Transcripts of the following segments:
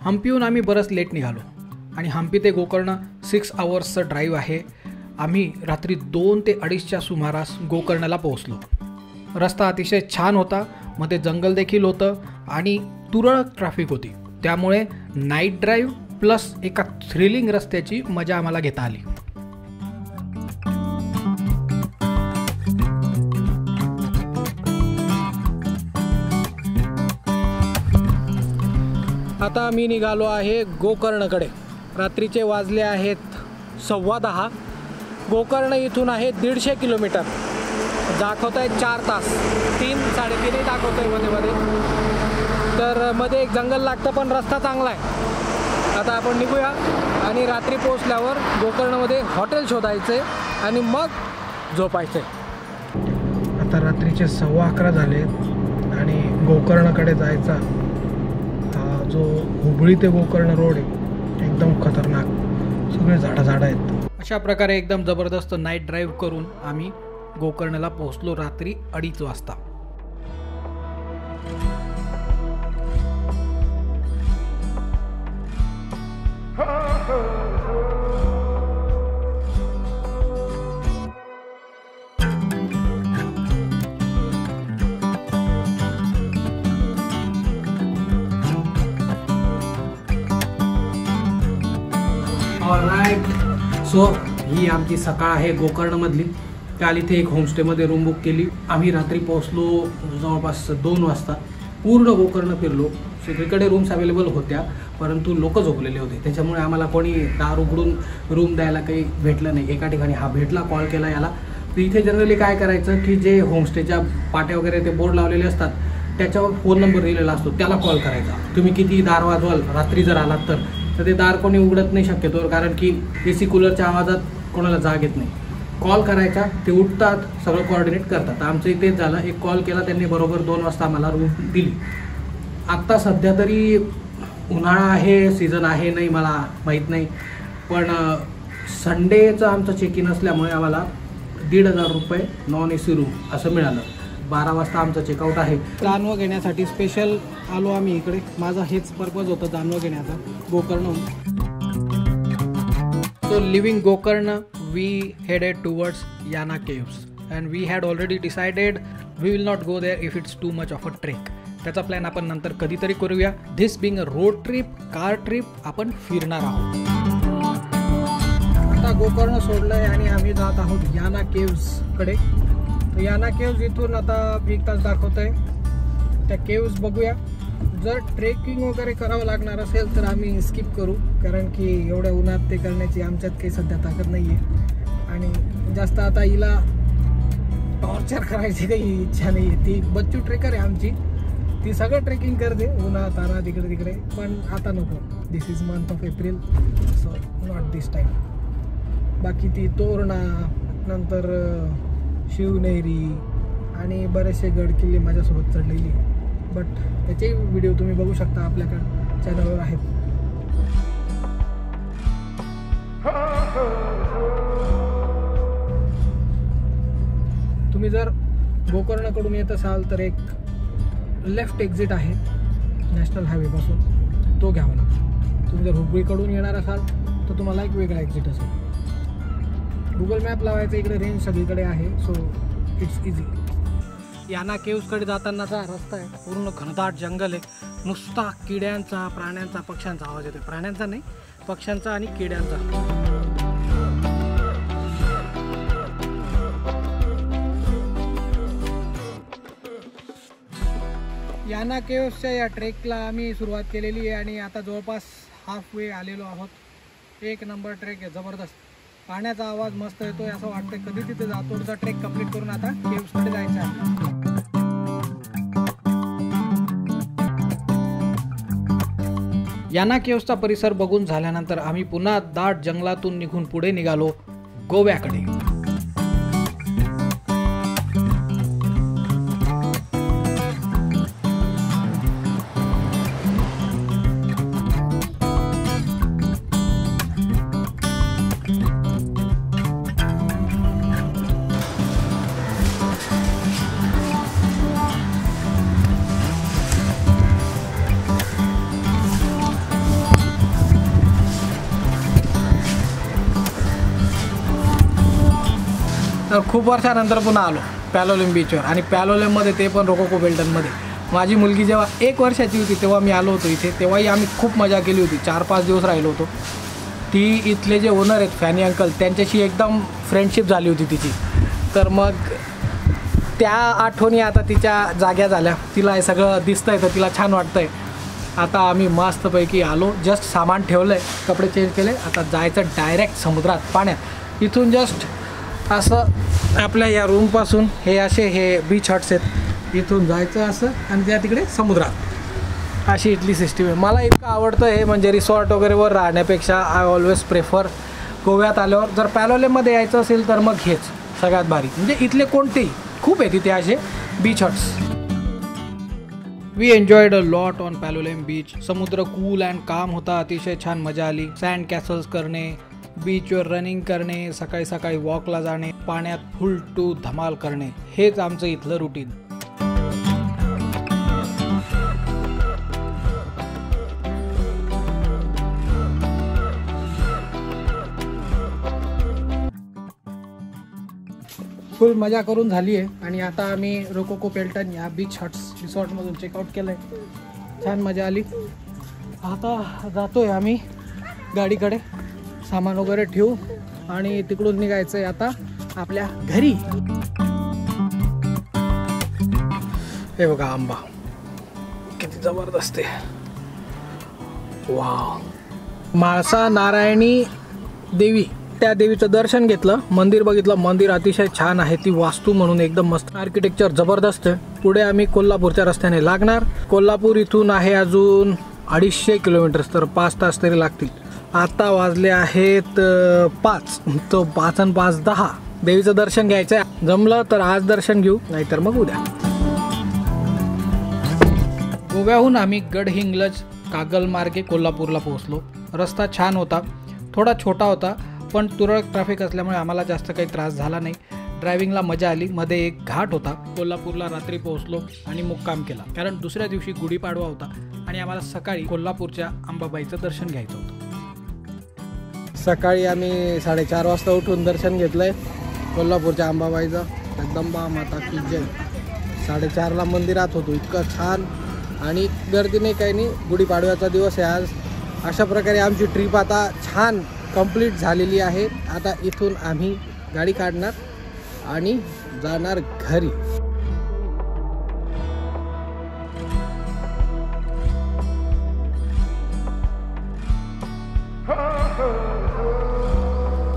हम्पीहून आम्ही बरंच लेट निघालो आणि हम्पी ते गोकर्ण 6 आवर्सचं ड्राईव्ह आहे. आम्ही रात्री 2 ते 2:30च्या सुमारास गोकर्णला पोहोचलो. रस्ता अतिशय छान होता, मध्ये जंगल देखील होतं आणि तुरळक ट्रॅफिक होती. त्यामुळे नाईट ड्राईव्ह प्लस एका थ्रिलिंग रस्त्याची मजा आम्हाला घेता आली. आता मी निघालो आहे गोकर्णकडे. रात्रीचे वाजले आहेत 10:15. गोकर्ण इथून आहे 150 किलोमीटर. दाखवत आहे 4 तास, 3-3.5 दाखवत आहे मध्ये. तर मध्ये एक जंगल लागतं, पण रस्ता चांगला आहे. आता आपण निघूया आणि रात्री पोहोचल्यावर गोकर्णमध्ये हॉटेल शोधायचे आणि मग झोपायचे. आता रात्रीचे 11:15 झाले आणि गोकर्णकडे जायचा जो हुबळी ते गोकर्ण रोड आहे एकदम खतरनाक, सगळे झाडं आहेत. अशा प्रकारे एकदम जबरदस्त नाईट ड्राईव्ह करून आम्ही गोकर्णला पोहोचलो रात्री 2:30 वाजता. ऑलराईट, सो ही आमची सकाळ आहे गोकर्णमधली. काल इथे एक होमस्टेमध्ये रूम बुक केली. आम्ही रात्री पोहोचलो जवळपास 2 वाजता. पूर्ण गोकर्ण फिरलो. सगळीकडे रूम्स अवेलेबल होत्या, परंतु लोक झोपलेले होते, त्याच्यामुळे आम्हाला कोणी दार उघडून रूम द्यायला काही भेटलं नाही. एका ठिकाणी हा भेटला, कॉल केला याला. तर इथे जनरली काय करायचं की जे होमस्टेच्या पाट्या वगैरे ते बोर्ड लावलेले असतात त्याच्यावर फोन नंबर दिलेला असतो, त्याला कॉल करायचा. तुम्ही किती दार वाजवाल रात्री जर आलात तर ते दार कोणी उघडत नाही शक्यतो, कारण की AC कूलरच्या आवाजात कोणाला जाग येत नाही. कॉल करायचा, ते उठतात, सगळं कोऑर्डिनेट करतात. आमचं इथेच झालं. एक कॉल केला त्यांनी, बरोबर 2 वाजता आम्हाला रूम दिली. आत्ता सध्या तरी उन्हाळा आहे, सीझन आहे नाही मला माहीत नाही, पण संडेचं आमचं चेक इन असल्यामुळे आम्हाला 1,500 रुपये नॉन AC रूम असं मिळालं. 12 वाजता आमचं चेकआउट आहे. जानवं घेण्यासाठी स्पेशल आलो आम्ही इकडे. माझा हेच पर्पज होता जानवं घेण्याचा गोकर्णहून. So leaving Gokarna, we headed towards Yana Caves and we had already decided we will not go there if it's too much of a trek. त्याचा प्लॅन आपण नंतर कधीतरी करूया. This being a road trip, car trip, आपण फिरणार आहोत. आता गोकर्ण सोडलंय आणि आम्ही जात आहोत याना केव्सकडे. तर याना केव्स इथून आता 1 तास दाखवत आहे. त्या केव्स बघूया. जर ट्रेकिंग वगैरे करावं लागणार असेल तर आम्ही स्किप करू, कारण की एवढ्या उन्हात ते करण्याची आमच्यात काही सध्या ताकद नाही आहे आणि जास्त आता हिला टॉर्चर करायची काही इच्छा नाही आहे. ती बच्चू ट्रेकर आहे आमची, ती सगळं ट्रेकिंग करते उन्हात ताना तिकडे तिकडे, पण आता नको. This is month of April, so not this time. बाकी ती तोरणा, नंतर शिवनेरी आणि बरेचसे गड किल्ले माझ्यासोबत चढलेली, बट त्याचे व्हिडिओ तुम्ही बघू शकता आपल्याकडे चॅनलवर आहेत. तुम्ही जर गोकर्णकडून येत असाल तर एक लेफ्ट एक्झिट आहे नॅशनल हायवेपासून, तो घ्यावा लागतो. तुम्ही जर हुबळीकडून येणार असाल तर तुम्हाला एक वेगळा एक्झिट असेल. गुगल मॅप लावायचा, इकडे रेंज सगळीकडे आहे, सो इट्स इझी. याना केव्सकडे जातानाचा रस्ता आहे, पूर्ण घनदाट जंगल आहे. नुसता किड्यांचा, प्राण्यांचा, पक्ष्यांचा आवाज येतो. प्राण्यांचा नाही, पक्ष्यांचा आणि किड्यांचा. याना केव्सच्या या ट्रेकला आम्ही सुरुवात केलेली आहे आणि आता जवळपास हाफ वे आलेलो आहोत. 1 नंबर ट्रेक आहे, जबरदस्त. पाण्याचा आवाज मस्त येतोय, असं वाटतंय कधी तिथे जातो. तुझा ट्रेक कंप्लीट करून आता केव्सकडे जायचं आहे. याना केव्सचा परिसर बघून झाल्यानंतर आम्ही पुन्हा दाट जंगलातून निघून पुढे निघालो गोव्याकडे. खूप वर्षानंतर पुन्हा आलो पॅलोलेम बीचवर आणि पॅलोलेममध्ये ते पण रोकोको बेल्टनमध्ये. माझी मुलगी जेव्हा 1 वर्षाची होती तेव्हा मी आलो होतो इथे. तेव्हाही आम्ही खूप मजा केली होती. 4-5 दिवस राहिलो होतो. ती इथले जे ओनर आहेत फॅनी अंकल त्यांच्याशी एकदम फ्रेंडशिप झाली होती तिची. तर मग त्या आठवणी आता तिच्या जाग्या झाल्या. तिला हे सगळं दिसतंय तर तिला छान वाटतंय. आता आम्ही मस्तपैकी आलो. जस्ट सामान ठेवलं आहे, कपडे चेंज केले. आता जायचं डायरेक्ट समुद्रात पाण्यात. इथून जस्ट असं आपल्या या रूमपासून हे बीच हट्स आहेत. इथून जायचं असं आणि त्या तिकडे समुद्रात. अशी इथली सिस्टीम आहे. मला इतकं आवडतं हे म्हणजे रिसॉर्ट वगैरेवर राहण्यापेक्षा आय ऑलवेज प्रेफर गोव्यात आल्यावर जर पॅलोलेममध्ये यायचं असेल तर मग हेच सगळ्यात भारी. म्हणजे इथले कोणतेही खूप आहे तिथे असे beach huts. We enjoyed a lot on Palolem beach. समुद्र कूल अँड काम होता. अतिशय छान मजा आली. सँड कॅसल्स करणे, बीचवर रनिंग करणे, सकाळी सकाळी वॉकला जाणे, पाण्यात फुल टू धमाल करणे, हेच आमचं इथलं रुटीन. फुल मजा करून झाली आहे आणि आता आम्ही रोकोको बेल्टन या बीच हट्स रिसॉर्टमधून चेकआउट केलं आहे. छान मजा आली. आता जातो आहे आम्ही गाडीकडे. सामान वगैरे ठेवू आणि तिकडून निघायचं आहे आता आपल्या घरी. हे बघा आंबा किती जबरदस्त आहे. वाव. म्हाळसा नारायणी देवी, त्या देवीचं दर्शन घेतलं. मंदिर बघितलं. मंदिर अतिशय छान आहे. ती वास्तू म्हणून एकदम मस्त. आर्किटेक्चर जबरदस्त आहे. पुढे आम्ही कोल्हापूरच्या रस्त्याने लागणार. कोल्हापूर इथून आहे अजून 250 किलोमीटर्स, तर 5 तास तरी लागतील. आता वाजले आहेत 5, तो 5 आणि 5 10. देवीचं दर्शन घ्यायचं आहे. जमलं तर आज दर्शन घेऊ, नाहीतर मग उद्या. गोव्याहून आम्ही गडहिंग्लज कागल मार्गे कोल्हापूरला पोहोचलो. रस्ता छान होता, थोडा छोटा होता, पण तुरळक ट्रॅफिक असल्यामुळे आम्हाला जास्त काही त्रास झाला नाही. ड्रायव्हिंगला मजा आली. मध्ये एक घाट होता. कोल्हापूरला रात्री पोहोचलो आणि मुक्काम केला, कारण दुसऱ्या दिवशी गुढीपाडवा होता आणि आम्हाला सकाळी कोल्हापूरच्या अंबाबाईचं दर्शन घ्यायचं होतं. सकाळी आम्ही 4:30 वाजता उठून दर्शन घेतलंय कोल्हापूरच्या अंबाबाईचं. जगदंबा माता की जय. 4:30ला मंदिरात होतो. इतकं छान आणि गर्दी नाही, काही नाही. गुढीपाडव्याचा दिवस आहे आज. अशा प्रकारे आमची ट्रिप आता छान कंप्लीट झालेली आहे. आता इथून आम्ही गाडी काढणार आणि जाणार घरी.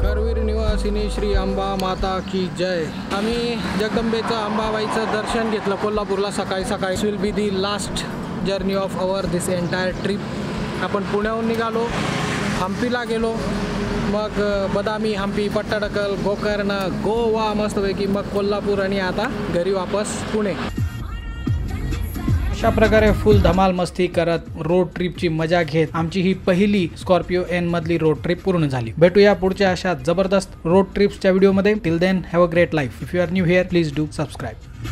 करवीर निवासिनी श्री अंबा माता की जय. आम्ही जगदंबेचं अंबाबाईचं दर्शन घेतलं कोल्हापूरला सकाळी सकाळी. Will be the last journey of our this entire trip. आपण पुण्याहून निघालो, हम्पीला गेलो, मग बदामी, हम्पी, पट्टाडकल, गोकर्ण, गोवा मस्तपैकी, मग कोल्हापूर आणि आता घरी वापस पुणे. अशा प्रकारे फुल धमाल मस्ती करत रोड ट्रिपची मजा घेत आमची ही पहिली स्कॉर्पिओ एन मधली रोड ट्रिप पूर्ण झाली. भेटूया पुढच्या अशा जबरदस्त रोड ट्रिप्सच्या व्हिडिओमध्ये. Till then have a great life. If you are new here please do subscribe.